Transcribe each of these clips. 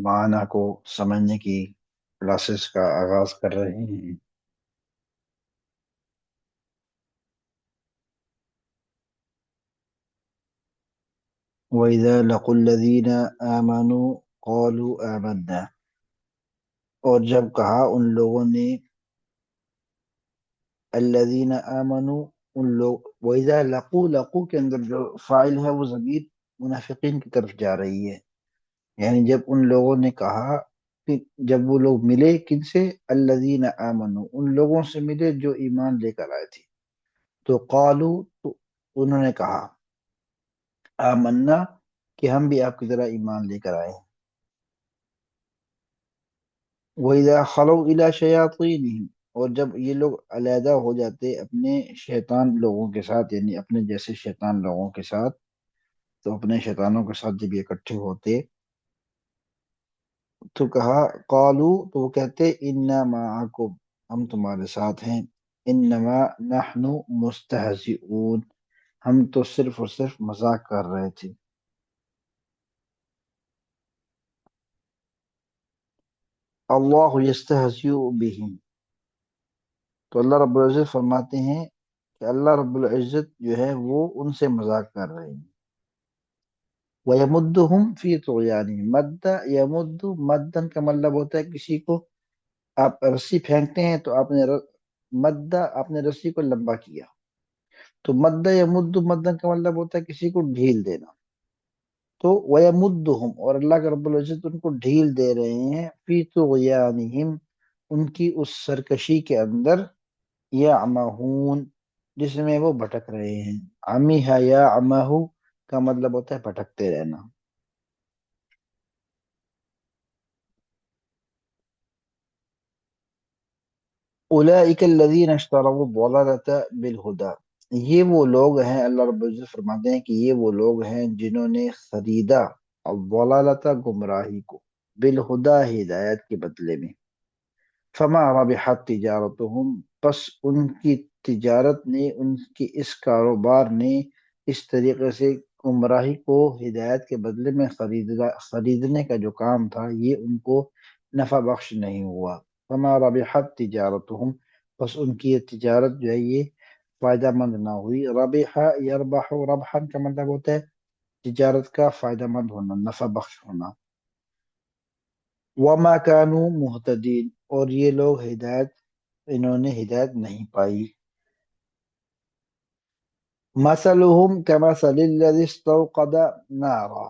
معنی کو سمجھنے کی کلاسز کا آغاز کر رہے ہیں۔ وَإِذَا لَقُوا الَّذِينَ آمَنُوا قَالُوا آمَنَّا، اور جب کہا ان لوگوں نے الذین آمنوا، ان لوگ، وَإِذَا لَقُوا کے اندر جو فاعل ہے وہ ضمیر منافقین کی طرف جا رہی ہے، یعنی جب ان لوگوں نے کہا کہ جب وہ لوگ ملے کن سے، الذین آمنوا، ان لوگوں سے ملے جو ایمان لے کر آئے تھے، تو قالو، تو انہوں نے کہا آمنا، کہ ہم بھی آپ کی طرح ایمان لے کر آئے ہیں۔ وَإِذَا خَلَوْا إِلَىٰ شَيَاطِينِهِمْ، اور جب یہ لوگ علیحدہ ہو جاتے اپنے شیطان لوگوں کے ساتھ، یعنی اپنے جیسے شیطان لوگوں کے ساتھ، تو اپنے شیطانوں کے ساتھ جب یہ اکٹھے ہوتے تو کہا قالو، تو وہ کہتے انا معکم، ہم تمہارے ساتھ ہیں، انما نحن مستہزئون، ہم تو صرف اور صرف مذاق کر رہے تھے۔ اللہ یستہزئ بہم، تو اللہ رب العزت فرماتے ہیں کہ اللہ رب العزت جو ہے وہ ان سے مذاق کر رہے ہیں۔ وَيَمُدُّهُمْ فِي طُغْيَانِهِمْ، مد یمد، مدن کا مطلب ہوتا ہے کسی کو آپ رسی پھینکتے ہیں تو آپ نے مدہ، آپ نے رسی کو لمبا کیا، تو مدہ یمد مدن کا مطلب ہوتا ہے کسی کو ڈھیل دینا، تو وَيَمُدُّهُمْ، اور اللہ کا رب العزت ان کو ڈھیل دے رہے ہیں، فی طغیانہم، ان کی اس سرکشی کے اندر، یعمہون، جس میں وہ بھٹک رہے ہیں۔ عمیہ یعمہ کا مطلب ہوتا ہے بھٹکتے رہنا۔ اولئک الذین اشتروا الضلالۃ بالہدی، یہ وہ لوگ ہیں، اللہ رب العزت فرماتے ہیں کہ یہ وہ لوگ ہیں جنہوں نے خریدا الضلالۃ، گمراہی کو، بالہدی، ہدایت کے بدلے میں، فما ربحت تجارتہم، پس ان کی تجارت نے، ان کی اس کاروبار نے، اس طریقے سے گمراہی کو ہدایت کے بدلے میں خریدنے کا جو کام تھا یہ ان کو نفع بخش نہیں ہوا۔ فما ربحت تجارتہم، پس ان کی یہ تجارت جو ہے یہ فائدہ مند نہ ہوئی۔ ربح یربح، ربحا کا مطلب ہوتا ہے تجارت کا فائدہ مند ہونا، نفع بخش ہونا۔ وما كانوا مہتدین، اور یہ لوگ ہدایت، انہوں نے ہدایت نہیں پائی۔ مثلهم كمثل الذي استوقد نارا،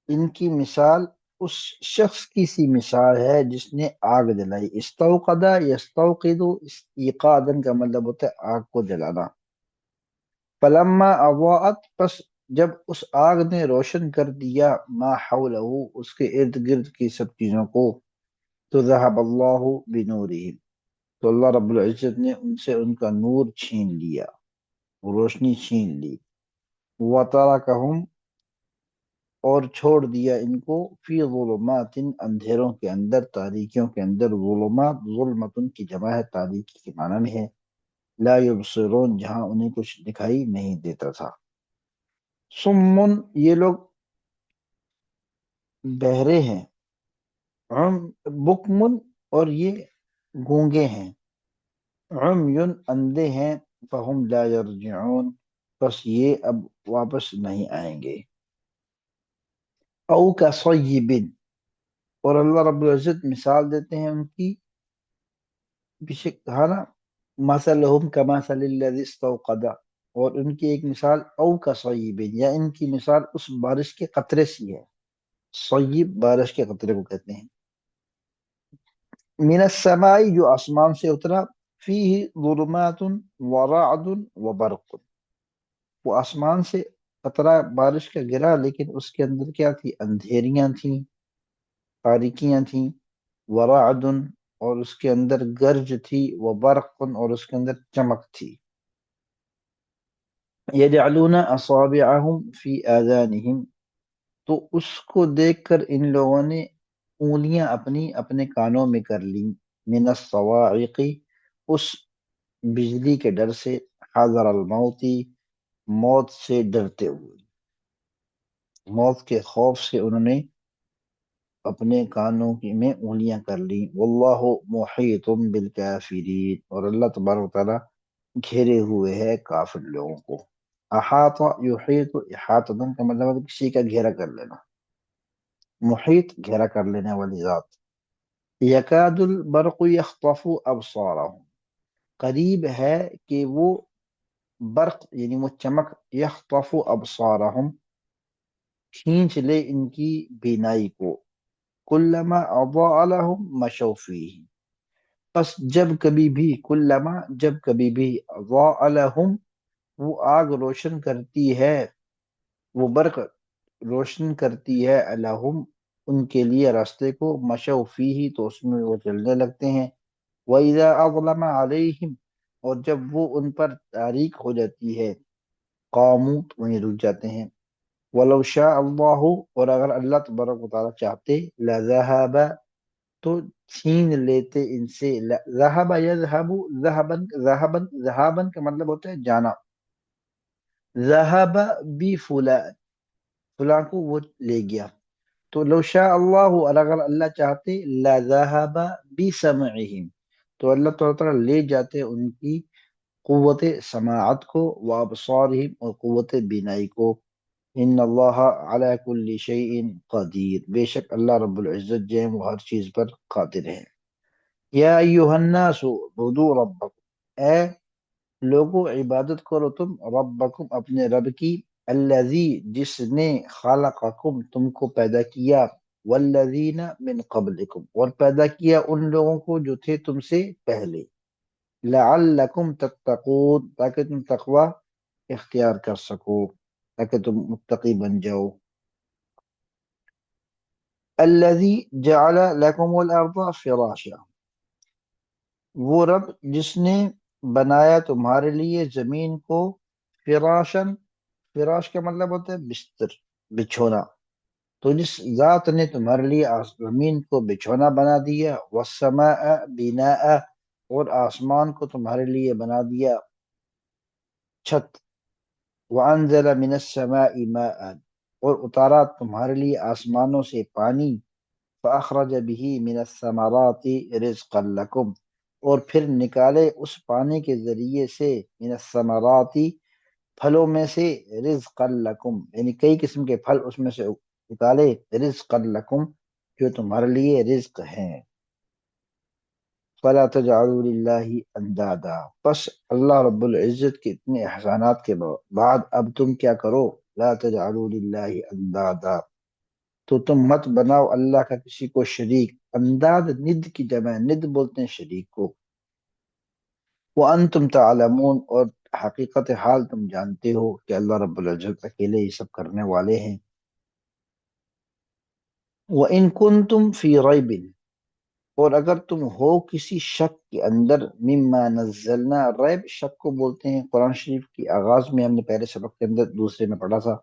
ان کی مثال اس شخص کی سی مثال ہے جس نے آگ جلائی۔ استوقد یستوقد، ایقادا کا مطلب ہوتا ہے آگ کو جلانا۔ فلما اضاءت، پس جب اس آگ نے روشن کر دیا، ما حولہ، اس کے ارد گرد کی سب چیزوں کو، تو ذهب اللہ بنورہم، تو اللہ رب العزت نے ان سے ان کا نور چھین لیا، روشنی چھین لی۔ وَتَرَكَهُمْ، اور چھوڑ دیا ان کو، فی ظلمات، اندھیروں کے اندر، تاریکیوں کے اندر، ظلمات ظلمتن کی جمع ہے، تاریکی کے معنی میں ہے، لا یبصرون، جہاں انہیں کچھ دکھائی نہیں دیتا تھا۔ سمن، یہ لوگ بہرے ہیں، بکمن، اور یہ گونگے ہیں، عمیٌ، اندھے ہیں، فہم لا یرجعون، بس یہ اب واپس نہیں آئیں گے۔ او کصیب، اور اللہ رب العزت مثال دیتے ہیں ان کی، پیچھے کہا نا مثلہم کمثل الذی استوقد، اور ان کی ایک مثال او کصیب، یا ان کی مثال اس بارش کے قطرے سی ہے، صیب بارش کے قطرے کو کہتے ہیں، من السماء، جو آسمان سے اترا، فیہ ظلمات ورعد وبرق، وہ آسمان سے قطرہ بارش کا گرا لیکن اس کے اندر کیا تھی، اندھیریاں تھیں، تاریکیاں تھیں، ورعد، اور اس کے اندر گرج تھی، وبرق، اور اس کے اندر چمک تھی۔ یجعلون اصابعہم فی آذانہم، تو اس کو دیکھ کر ان لوگوں نے انگلیاں اپنی اپنے کانوں میں کر لیں، من الصواعق، اس بجلی کے ڈر سے، حذر الموت، موت سے ڈرتے ہوئے، موت کے خوف سے انہوں نے اپنے کانوں میں انگلیاں کر لیں. واللہ محیط بالکافرین، اور اللہ تبارک و تعالیٰ گھیرے ہوئے ہے کافر لوگوں کو. احاط یحیط احاطۃ کا مطلب ہے کسی کا گھیرا کر لینا. محیط گھیرا کر لینے والی ذات. یکاد البرق یخطف ابصارهم، قریب ہے کہ وہ برق یعنی وہ چمک یخطف ابصارهم کھینچ لے ان کی بینائی کو. کلما اضاء لهم مشوا فیہ، پس جب کبھی بھی کلما جب کبھی بھی اضاء لهم وہ آگ روشن کرتی ہے، وہ برق روشن کرتی ہے لهم ان کے لیے راستے کو، مشوا فیہ تو اس میں وہ چلنے لگتے ہیں. وَإِذَا أَظْلَمَ عَلَيْهِمْ اور جب وہ ان پر تاریک ہو جاتی ہے، قاموا تو وہیں رک جاتے ہیں. وَلَوْ شَاءَ اللَّهُ اور اگر اللہ تبارک و تعالیٰ چاہتے، لَذَهَبَ تو چھین لیتے ان سے. ذهب يذهب ذهبا ذهبا ذهابا کا مطلب ہوتا ہے جانا. ذهب بفلان فلاں کو وہ لے گیا. تو لو شاء اللہ اور اگر اللہ چاہتے، لذهب بسمعهم تو اللہ تعالیٰ لے جاتے ان کی قوت سماعت کو، وابصارهم اور قوت بینائی کو. ان اللہ علی کل شیء قدیر، بے شک اللہ رب العزت جو ہے وہ ہر چیز پر قادر ہے. یا ایھا الناس اعبدوا ربکم، اے لوگو عبادت کرو تم ربکم اپنے رب کی. الذی جس نے خلقکم تم کو پیدا کیا، والذین من قبلکم اور پیدا کیا ان لوگوں کو جو تھے تم سے پہلے. لعلکم تتقون تاکہ تم تقوی اختیار کر سکو، تاکہ تم متقی بن جاؤ. الذی جعل لکم الارض فراشا، وہ رب جس نے بنایا تمہارے لیے زمین کو فراشن، فراش کا مطلب ہوتا ہے بستر، بچھونا. تو جس ذات نے تمہارے لیے زمین کو بچھونا بنا دیا، والسماء بناء اور آسمان کو تمہارے لیے بنا دیا چھت. وانزل من السماء ماء اور اتارا تمہارے لیے آسمانوں سے پانی. فاخرج به من الثمرات رزقا لکم اور پھر نکالے اس پانی کے ذریعے سے من الثمرات پھلوں میں سے، رزقا لکم یعنی کئی قسم کے پھل اس میں سے نکالے، رزقا لکم جو تمہارے لیے رزق ہیں. فلا تجعلوا للہ اندادا، پس اللہ رب العزت کے اتنے احسانات کے بعد اب تم کیا کرو، لا تجعلوا للہ اندادا تو تم مت بناؤ اللہ کا کسی کو شریک. انداد ند کی جمع ہے، ند بولتے ہیں شریک کو. وانتم تعلمون اور حقیقت حال تم جانتے ہو کہ اللہ رب العزت اکیلے یہ سب کرنے والے ہیں. وَإِن كُنتُمْ فِي رَيْبٍ اور اگر تم ہو کسی شک کے اندر، مما نزلنا، ریب شک کو بولتے ہیں. قرآن شریف کی آغاز میں ہم نے پہلے سبق کے اندر دوسرے میں پڑھا تھا،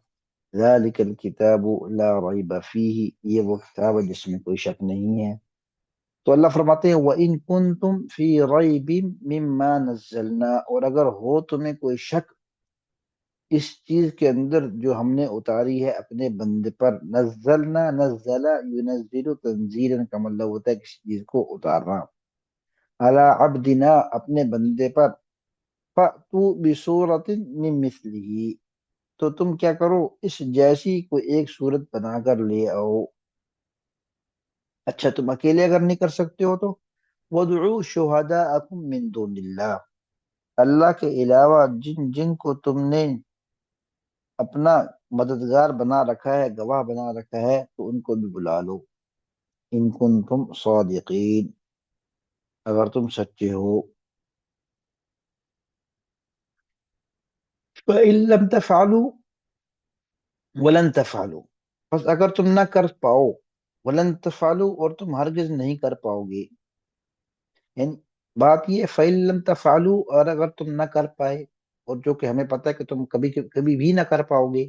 ذَلِكَ الْكِتَابُ لَا رَيْبَ فِيهِ یہ وہ کتاب ہے جس میں کوئی شک نہیں ہے. تو اللہ فرماتے ہیں وَإِن كُنتُمْ فِي رَيْبٍ مِّمَّا نَزَّلْنَا اور اگر ہو تمہیں کوئی شک اس چیز کے اندر جو ہم نے اتاری ہے اپنے بندے پر. نزلنا نزل ينزل تنزیلا کا مطلب ہوتا ہے کسی چیز کو اتارنا. علی عبدنا اپنے بندے پر. فَأْتُوا بِسُورَةٍ مِّن مِّثْلِهِ تو تم کیا کرو اس جیسی کوئی ایک صورت بنا کر لے آؤ. اچھا تم اکیلے اگر نہیں کر سکتے ہو تو وَادْعُوا شُهَدَاءَكُم مِّن دُونِ اللَّهِ اللہ کے علاوہ جن جن کو تم نے اپنا مددگار بنا رکھا ہے، گواہ بنا رکھا ہے، تو ان کو بھی بلا لو. ان کنتم صادقین اگر تم سچے ہو. فَإِن لَّمْ تَفْعَلُوا وَلَن تَفْعَلُوا بس اگر تم نہ کر پاؤ، وَلَن تَفْعَلُوا اور تم ہرگز نہیں کر پاؤ گے. یعنی بات یہ فَإِن لَّمْ تَفْعَلُوا اور اگر تم نہ کر پائے، اور جو کہ ہمیں پتہ ہے کہ تم کبھی کبھی بھی نہ کر پاؤ گے،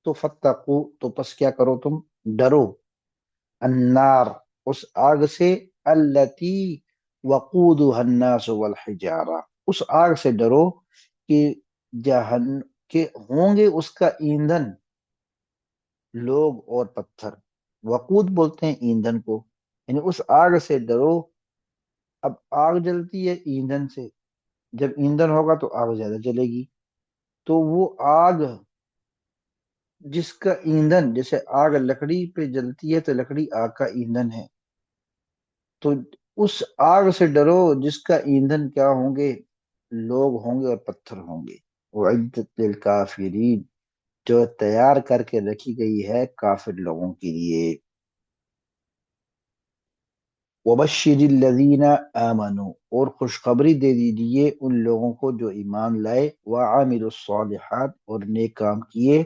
تو فَاتَّقُوا تو پس کیا کرو تم ڈرو، النار اس آگ سے، التی وقودها الناس والحجارہ اس آگ سے ڈرو کہ جہن کے ہوں گے اس کا ایندھن لوگ اور پتھر. وقود بولتے ہیں ایندھن کو، یعنی اس آگ سے ڈرو۔ اب آگ جلتی ہے ایندھن سے، جب ایندھن ہوگا تو آگ زیادہ جلے گی۔ تو وہ آگ جس کا ایندھن، جیسے آگ لکڑی پہ جلتی ہے تو لکڑی آگ کا ایندھن ہے، تو اس آگ سے ڈرو جس کا ایندھن کیا ہوں گے؟ لوگ ہوں گے اور پتھر ہوں گے۔ اعدت للکافرین، جو تیار کر کے رکھی گئی ہے کافر لوگوں کے لیے۔ وبشر الذین آمنوا، اور خوشخبری دے دیجیے ان لوگوں کو جو ایمان لائے، وعاملوا الصالحات، اور نیک کام کیے۔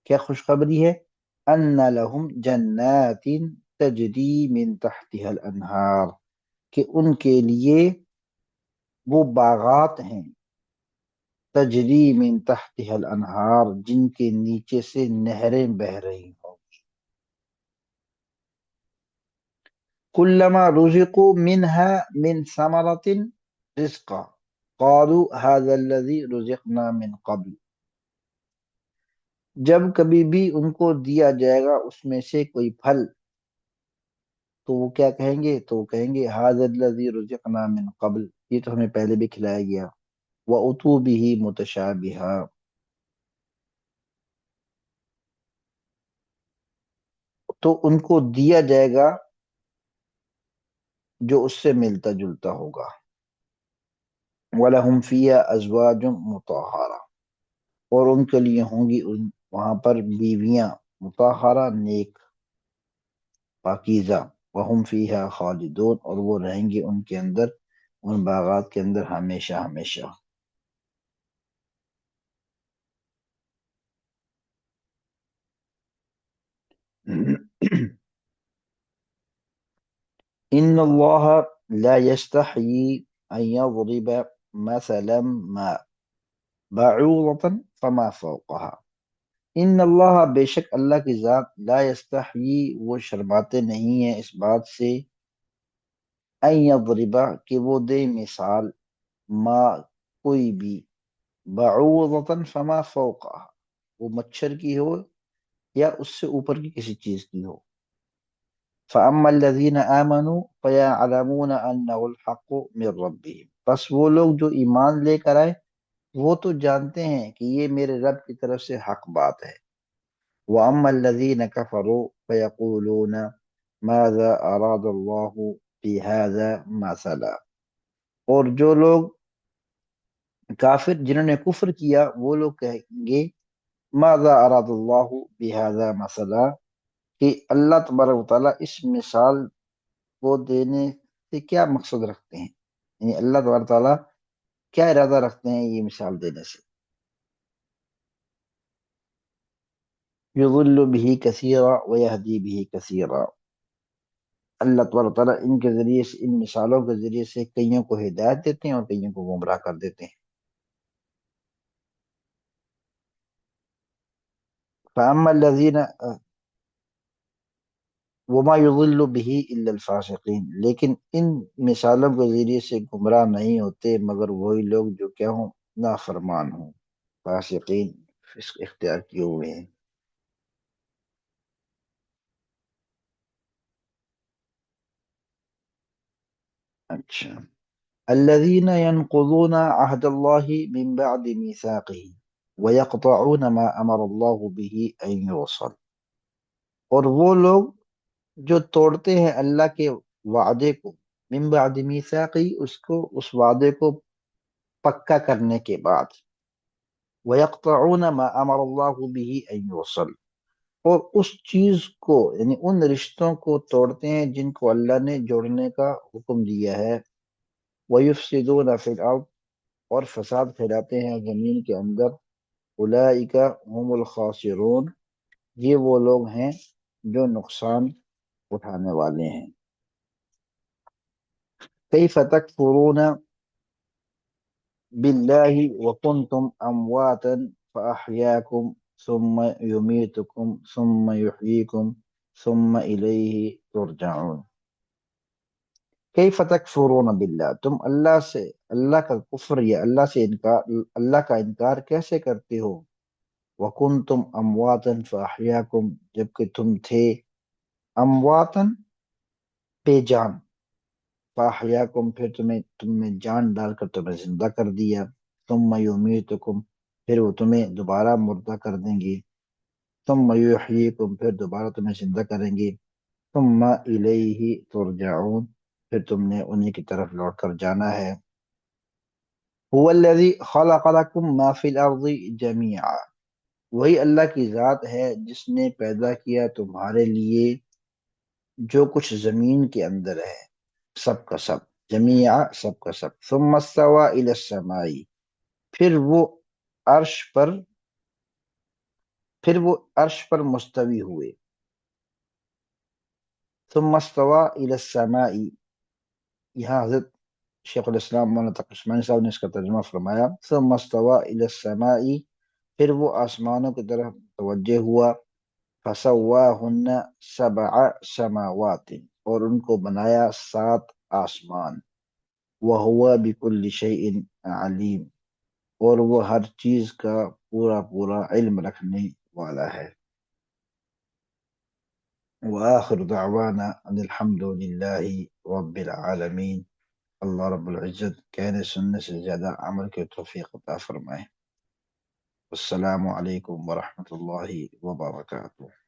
کیا خوشخبری ہے؟ ان لہم جنات تجری من تحتها الانہار، کہ ان کے لیے وہ باغات ہیں، تجری من تحتها الانہار، جن کے نیچے سے نہریں بہہ رہی ہوں۔ کلما رزقوا منها من ثمرۃ رزقا قالوا هذا الذي رزقنا من قبل، جب کبھی بھی ان کو دیا جائے گا اس میں سے کوئی پھل، تو وہ کیا کہیں گے؟ تو وہ کہیں گے هذا الذي رزقنا من قبل، یہ تو ہمیں پہلے بھی کھلایا گیا۔ وَأُتُوا بِهِ مُتَشَابِهًا، تو ان کو دیا جائے گا جو اس سے ملتا جلتا ہوگا۔ وَلَهُمْ فِيهَا أَزْوَاجٌ مُطَهَّرَةٌ، اور ان کے لیے ہوں گی وہاں پر بیویاں مطہرہ، نیک، پاکیزہ۔ وَهُمْ فِيهَا خَالِدُونَ، اور وہ رہیں گے ان کے اندر، ان باغات کے اندر ہمیشہ ہمیشہ۔ ان اللہ لا یستحیی ان یضرب مثلا ما بعوضة فما فوقها، ان اللہ، بے شک اللہ کی ذات، لا یستحیی، وہ شرماتے نہیں ہیں اس بات سے، ان یضربا، کہ وہ دے مثال، ما، کوئی بھی، بعوضة فما فوقها، وہ مچھر کی ہو یا اس سے اوپر کی کسی چیز کی ہو۔ فأما الذین آمنوا فیعلمون انہ الحق من ربہم، پس وہ لوگ جو ایمان لے کر آئے وہ تو جانتے ہیں کہ یہ میرے رب کی طرف سے حق بات ہے۔ وأما الذین کفروا فیقولون ماذا اراد اللہ بہذا مثلا، اور جو لوگ کافر جنہوں نے کفر کیا وہ لوگ کہیں گے ماذا اراد اللہ بہذا مثلا، کہ اللہ تبارک و تعالیٰ اس مثال کو دینے سے کیا مقصد رکھتے ہیں، یعنی اللہ تبارک و تعالیٰ کیا ارادہ رکھتے ہیں یہ مثال دینے سے۔ یضل به کثیرا ویہدی به کثیرا، اللہ تبارک و تعالیٰ ان کے ذریعے سے، ان مثالوں کے ذریعے سے کئیوں کو ہدایت دیتے ہیں اور کئیوں کو گمراہ کر دیتے ہیں۔ فاما الذین، وما یضل به الا الفاسقین، لیکن ان مثالوں کے ذریعے سے گمراہ نہیں ہوتے مگر وہی لوگ جو کیا ہوں؟ نافرمان ہوں، فاسقین، فسق اختیار کیے ہوئے ہیں۔ اچھا، الذين ينقضون عهد الله من بعد ميثاقه ويقطعون ما امر الله به ان يوصل، اور وہ لوگ جو توڑتے ہیں اللہ کے وعدے کو، من بعد میثاقی، اس وعدے کو پکا کرنے کے بعد، ويقطعون ما امر الله به ان يوصل، اور اس چیز کو، یعنی ان رشتوں کو توڑتے ہیں جن کو اللہ نے جوڑنے کا حکم دیا ہے، ويفسدون في الارض، اور فساد پھیلاتے ہیں زمین کے اندر، اولئک هم الخاسرون، یہ وہ لوگ ہیں جو نقصان اٹھانے والے ہیں۔ کیف تکفرون باللہ وکنتم امواتا فاحیاکم ثم یمیتکم ثم یحییکم ثم الیہ ترجعون۔ کیف تکفرون باللہ، تم اللہ سے، اللہ کا کفر یا اللہ سے انکار، اللہ کا انکار کیسے کرتے ہو؟ وَكُنْتُمْ أَمْوَاتًا فَأَحْيَاكُمْ، جبکہ تم تھے امواتن بے جان، فاحیاکم پھر تم میں جان ڈال کر تمہیں زندہ کر دیا، ثم یمیتکم پھر وہ تمہیں دوبارہ مردہ کر دیں گے، ثم یحییکم پھر دوبارہ تمہیں زندہ کریں گے، ثم الیہ ترجعون پھر تم نے انہی کی طرف لوٹ کر جانا ہے۔ هو الذی خلق لکم ما فی الارض جمیعا، وہی اللہ کی ذات ہے جس نے پیدا کیا تمہارے لیے جو کچھ زمین کے اندر ہے، سب کا سب، جمیعا سب کا سب، ثم استوى الی السماء عرش پر پھر وہ عرش پر مستوی ہوئے، ثم استوى الی السماء، یہاں حضرت شیخ الاسلام مولانا تقی عثمانی صاحب نے اس کا ترجمہ فرمایا، ثم استوى الی السماء پھر وہ آسمانوں کی طرف توجہ ہوا، فسواہن سبع سماوات اور ان کو بنایا 7 آسمان، وہو بکل شیء علیم اور وہ ہر چیز کا پورا پورا علم رکھنے والا ہے۔ وآخر دعوانا ان الحمد للہ رب العالمین، اللہ رب العزت کہنے سننے سے زیادہ عمل کے توفیق عطا فرمائے۔ السلام علیکم ورحمۃ اللہ وبرکاتہ۔